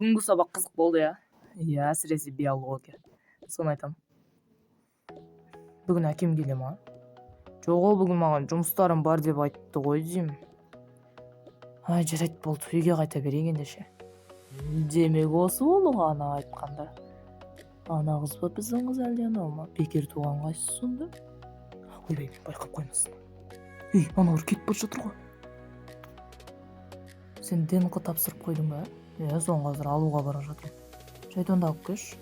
Бүгінгі сабақ қызық болды я. Иә, әсіресе биология. Соны айтам. Бүгін әкем келе ма? Жоқ, ол бүгін маған жұмыстарым бар деп айтты ғой деймін. Ай, жарайды болды, үйге қайта берейін ендеше. Демек осы болуға ана айтқанда. Ана қыз ба біздің қыз әлде анау ма? Бекер туған қайсысы сонда? Ойбай, байқап қоймасын. Ей, аналар кетіп бара жатыр ғой. Сен ДНК тапсырып қойдың ба? Иә, соны қазір алуға бара жатырмын. Жайтонды алып келші.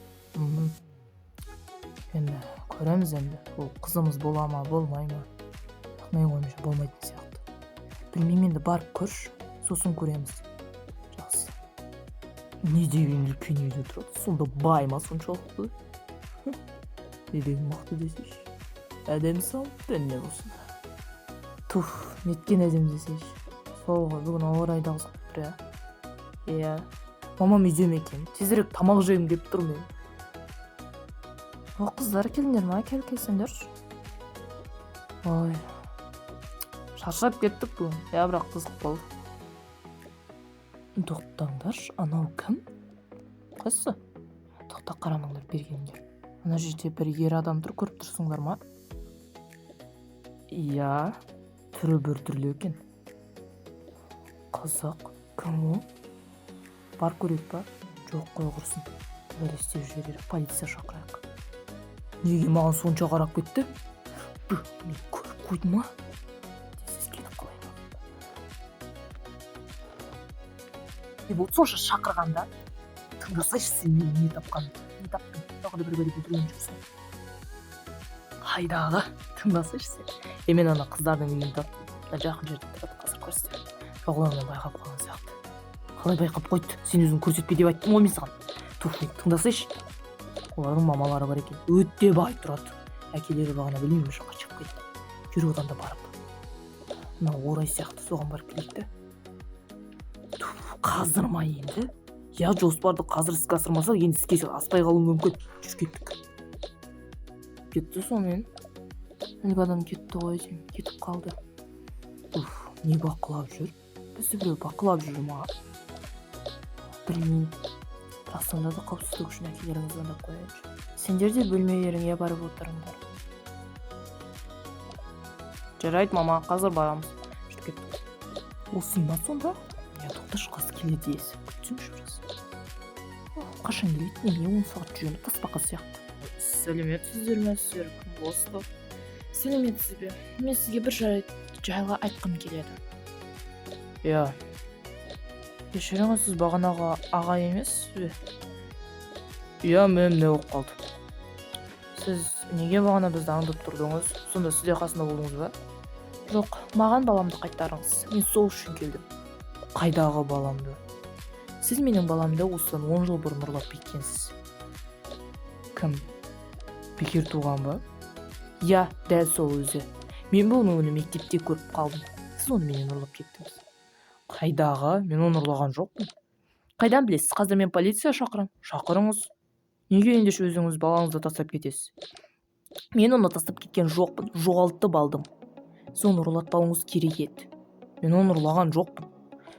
Енді көреміз енді. Ол қызымыз бола ма, болмай ма? Менің ойымша болмайтын сияқты. Білмеймін, енді барып көрші, сосын көреміз. Жақсы. Не деген үлкен үйде тұрады? Сонда бай ма соншалықты? Не деген мықты десейші. Әдем сал, дәнне болсын. Туф, неткен әдем десейші. Сол ғой, бүгін ауа райы да қызық тұр, иә. Иә. Мамам үйде ме екен? Тезірек тамақ жегім деп тұр мен. О, қыздар келіңдер ма? Келсеңдерші. Ой. Шаршап кеттік бүгін. Я, бірақ қызық болды. Тоқтаңдаршы, анау кім? Қайсысы? Тоқта, қарамаңдар, бергендер. Ана жерде бір ер адам тұр, көріп тұрсыңдар ма? Иә, түрі бір түрлі екен. Қызық, кім ол? Бар көрейік па? Жоқ, қой құрсын. Бір істеу жіберер, полиция шақырайық. Неге маған сонша қарап кетті? Мен көріп қойды ма? Сіз кетіп қалайын. Не болды сонша шақырғанда? Тыңдасайшы сен мен не тапқанын. Не таптың? Тағы да бір бөліп жүрсің. Хайдағы, тыңдасайшы сен. Мен ана қыздардың үйін таптым. Жақын жерде тұрады, қазір көрсетемін. Жоғыларынан байқап қалған сияқты. Қалай байқап қойды? Сен өзің көрсетпе деп айттым ғой мен саған. Туфлик, тыңдасайшы. Олардың мамалары бар екен. Өте бай тұрады. Әкелері бағана білмеймін жаққа шығып кетті. Жүр одан да барып. Мына орай сияқты соған барып келейікті. Қазір ма енді? Я, жоспарды қазір іске асырмасақ, енді іске аспай қалуы мүмкін. Жүр кеттік. Кетті сонымен. Әлгі адам кетті ғой деймін. Кетіп қалды. Не бақылап жүр? Бізді біреу бақылап жүр ма? Білмеймін. Бірақ сонда да қауіпсіздік үшін әкелеріңізді звондап қояйыншы. Сендер де бөлмелеріңе барып отырыңдар. Жарайды, мама, қазір барамыз. Жүріп кеттік. Осы ма сонда? Я, тоқташы, қыз келеді есі. Күтсеңші біраз. Қашан келеді? Неге 10 сағат жүргені тасбақа сияқты. Сәлеметсіздер ме сіздер? Осы. Сәлеметсіз бе? Мен сізге бір жайға айтқым келеді. Я. Кешіріңіз, сіз бағанағы аға емес бе? Я, мен не болып қалды. Сіз неге бағана бізді аңдып тұрдыңыз? Сонда сізде қасында болдыңыз ба? Жоқ, маған баламды қайтарыңыз. Мен сол үшін келдім. Қайдағы баламды? Сіз менің баламды осыдан 10 жыл бұрын ұрлап кеткенсіз. Кім? Бекер туған ба? Я, дәл сол өзі. Мен бұл оны мектепте көріп қалдым. Сіз оны менен ұрлап кеттіңіз. Қайдағы? Мен оны ұрлаған жоқпын. Қайдан білесіз? Қазір мен полиция шақырам. Шақырыңыз. Неге ендеше өзіңіз балаңызды тастап кетесіз? Мен оны тастап кеткен жоқпын. Жоғалтып алдым. Сіз оны ұрлатпауыңыз керек еді. Мен оны ұрлаған жоқпын.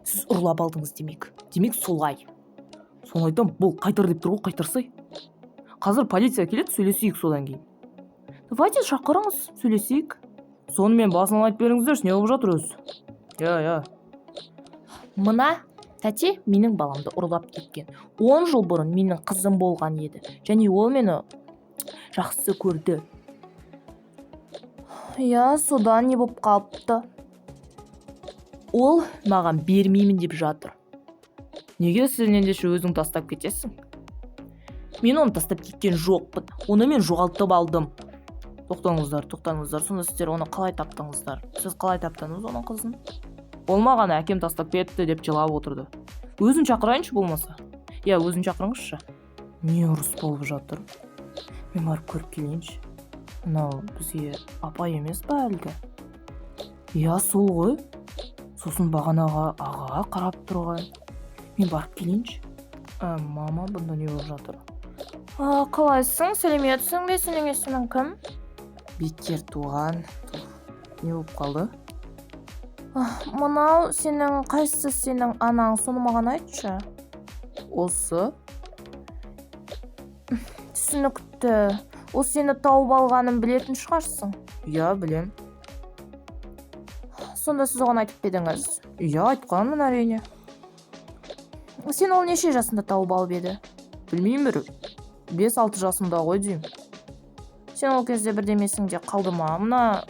Сіз ұрлап алдыңыз демек. Демек солай. Соны айтам, бұл қайтар деп тұр ғой, қайтарсай. Қазір полиция келеді, сөйлесейік содан кейін. Давайте шақырыңыз, сөйлесейік. Сонымен басынан айтып беріңіздерші, не болып жатыр өзі? Я. Мына тәте менің баламды ұрлап кеткен. 10 жыл бұрын менің қызым болған еді. Және ол мені жақсы көрді. Я, содан не болып қалыпты? Ол маған бермеймін деп жатыр. Неге сіз ендеше өзің тастап кетесің? Мен оны тастап кеткен жоқпын. Оны мен жоғалтып алдым. Тоқтаңыздар. Сонда сіздер оны қалай таптыңыздар? Сіз қалай таптыңыз оның қызын? Ол маған әкем тастап кетті деп жылап отырды. Өзін шақырайыншы болмаса. Я, өзін шақырыңызшы. Не ұрыс болып жатыр? Мен барып көріп келейінші. Мынау бізге апай емес па әлгі? Я, сол ғой. Сосын бағанаға ағаға қарап тұрған. Мен барып келейінші. Мама, бұнда не болып жатыр? Қалайсың? Сәлеметсің бе? Сенің есімің кім? Бекер туған. Не болып қалды? Мынау сенің қайсысы сенің анаң, соны маған айтшы. осы. Түсінікті. Ол сені тауып алғанын білетін шығарсың? Иә, білем. Сонда сіз оған айтып бердіңіз? Иә, айтқанмын әрине. Сен ол неше жасында тауып алып еді? Білмеймін, 5-6 жасымда ғой деймін. Сен ол кезде бірдемесіңде қалды ма? Мына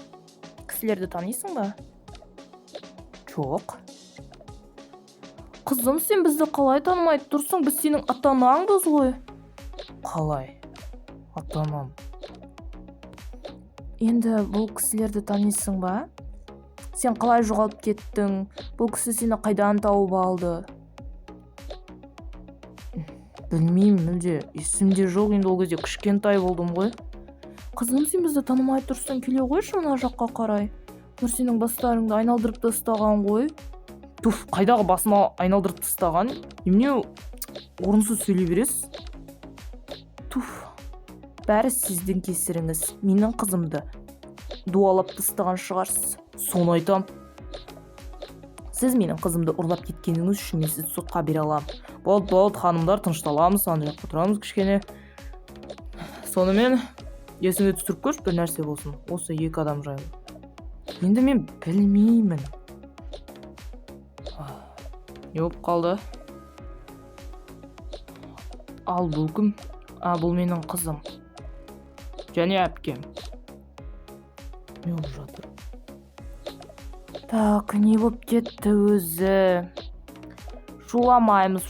кісілерді танисың ба? Жоқ. Қызым, сен бізді қалай танымайды тұрсың? Біз сенің ата-анаңбыз ғой. Қалай? Ата-анам. Енді бұл кісілерді танисың ба? Сен қалай жоғалып кеттің? Бұл кісі сені қайдан тауып алды? Білмеймін, мүлде есімде жоқ, енді ол кезде кішкентай болдым ғой. Қызым, сен бізді танымай тұрсың, келе қойшы мына жаққа қарай. Бір сенің бастарыңды айналдырып тастаған ғой. Туф, қайдағы басыма айналдырып тастаған? Немене орынсыз сөйлей бересіз? Туф, бәрі сіздің кесіріңіз. Менің қызымды дуалап тастаған шығарсыз. Соны айтам. Сіз менің қызымды ұрлап кеткеніңіз үшін мен сізді сотқа бере аламын. Болды, ханымдар, тынышталамыз, ана жаққа тұрамыз кішкене. Сонымен есіңе түсіріп көрші, бір нәрсе болсын. Осы 2 адам жайлы. Енді мен білмеймін. Не болып қалды? Ал бұл кім? Бұл менің қызым. Және әпкем. Не болып жатыр? Так, не болып кетті өзі? Шуламаймыз.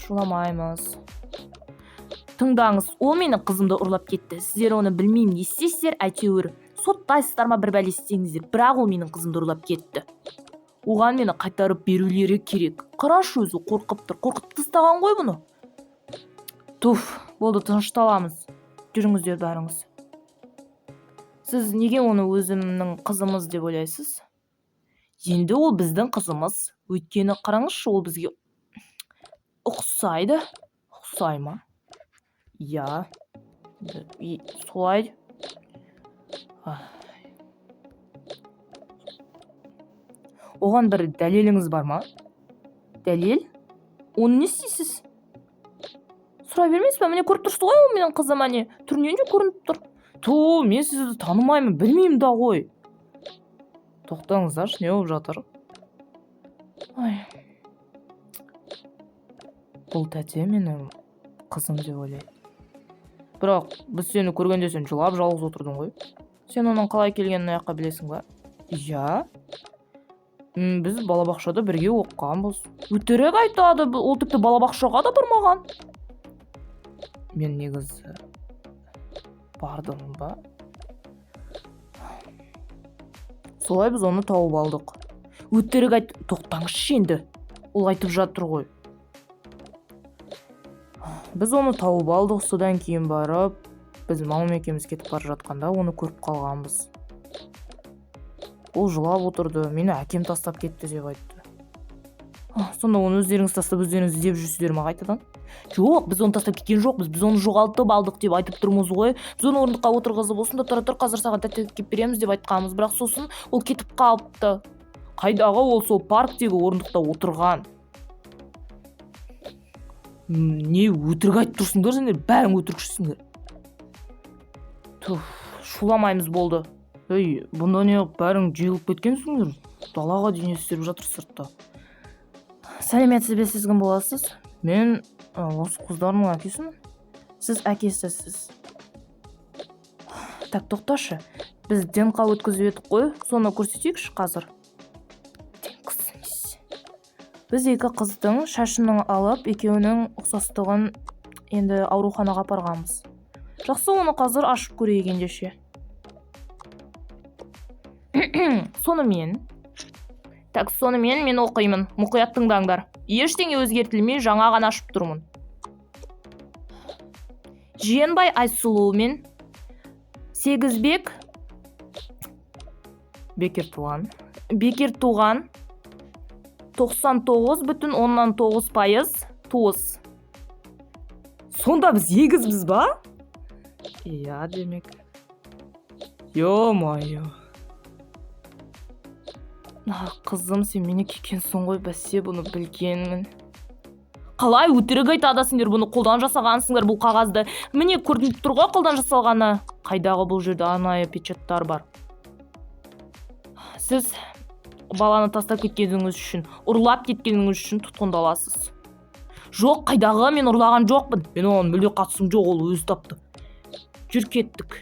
Тыңдаңыз, ол менің қызымды ұрлап кетті. Сіздер оны білмеймін, естесіздер, әйтеуір соттайсыздар ма, бір бәле істеңіздер. Бірақ ол менің қызымды ұрлап кетті. Оған мені қайтарып берулері керек. Қарашы, өзі қорқып тұр. Қорқып тастаған ғой бұны. Туф, болды, тынышталамыз. Жүріңіздер бәріңіз. Сіз неге оны өзімнің қызымыз деп ойлайсыз? Енді ол біздің қызымыз. Өйткені қараңызшы, ол бізге ұқсайды. Ұқсай ма? Иә. Солай. Оған бір дәлеліңіз бар ма? Дәлел? Оны не істейсіз? Сұрай бермейсіз ба? Міне көріп тұрсыз ғой, ол менің қызым, әне түрінен де көрініп тұр. Мен сізді танымаймын, білмеймін да ғой. Тоқтаңыздаршы, не болып жатыр? Бұл тәте менің қызым деп ойлайды. Бірақ біз сені көргенде сен жылап жалғыз отырдың ғой. Сен оның қалай келгенін аяққа білесің ба? Иә. Біз балабақшада бірге оқығанбыз. Өтірік айтады, ол тіпті балабақшаға да бармаған. Мен негізі бардым ба? Солай біз оны тауып алдық. Өтірік айт, тоқтаңызшы енді. Ол айтып жатыр ғой. Біз оны тауып алдық, содан кейін барып, біз мамам екеуміз кетіп бара жатқанда оны көріп қалғанбыз. Ол жылап отырды, мені әкем тастап кетті деп айтты. Сонда оны өздеріңіз тастап, өздеріңіз іздеп жүрсіздер ме қайтадан? Жоқ, біз оны тастап кеткен жоқпыз, біз оны жоғалтып алдық деп айтып тұрмыз ғой. Біз оны орындыққа отырғызып, осында тұра тұр, қазір саған тәтті әкеп береміз деп айтқанбыз, бірақ сосын ол кетіп қалыпты. Қайдағы, ол сол парктегі орындықта отырған. Не өтірік айтып тұрсыңдар сендер, бәрің өтірікшісіңдер. Шуламаймыз болды. Бұнда не бәрің жиылып кеткенсіңдер? Далаға дейін істеріп жатыр сыртта. Сәлеметсіз бе, сіз кім боласыз? Мен осы қыздардың әкесімін. Сіз әкесісіз. Так, тоқташы. Біз ДНК өткізіп едік қой, соны көрсетейікші қазір. Біз 2 қыздың шашының алып, екеуінің ұқсастығын енді ауруханаға апарғанбыз. Жақсы, оны қазір ашып көрейік ендеше. Сонымен мен оқимын. Мұқият тыңдаңдар. Ештеңе өзгертілмей жаңа ғана ашып тұрмын. Жиенбай Айсұлу мен Сегізбек Бекер туған 99,9% туыс. Сонда біз егізбіз ба? Иә, демек. Йо-майо. Қызым, сен мені кекенсің ғой, бәсе бұны білгенмін. Қалай өтірік айтады сендер, бұны қолдан жасағансыңдар бұл қағазды. Міне көрініп тұр ғой қолдан жасалғаны. Қайдағы бұл жерде арнайы печаттар бар. Сіз баланы тастап кеткеніңіз үшін, ұрлап кеткеніңіз үшін тұтқындаласыз. Жоқ, қайдағы, мен ұрлаған жоқпын. Мен оған мүлде қатысым жоқ, ол өзі тапты. Жүр, кеттік.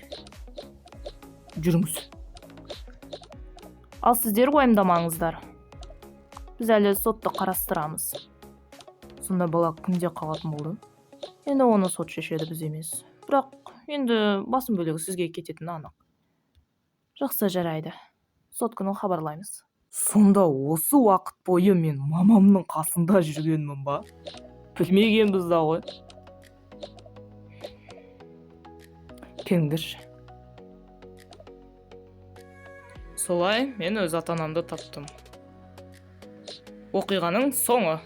Жүріңіз. Ал сіздер уайымдамаңыздар. Біз әлі сотты қарастырамыз. Сонда бала кімде қалатын болды? Енді оны сот шешеді, біз емес. Бірақ енді басым бөлігі сізге кететіні анық. Жақсы, жарайды. Сот күні хабарлаймыз. Сонда осы уақыт бойы мен мамамның қасында жүргенмін ба? Білмегенбіз да ғой. Келіңдерші. Солай мен өз ата-анамды таптым. Оқиғаның соңы.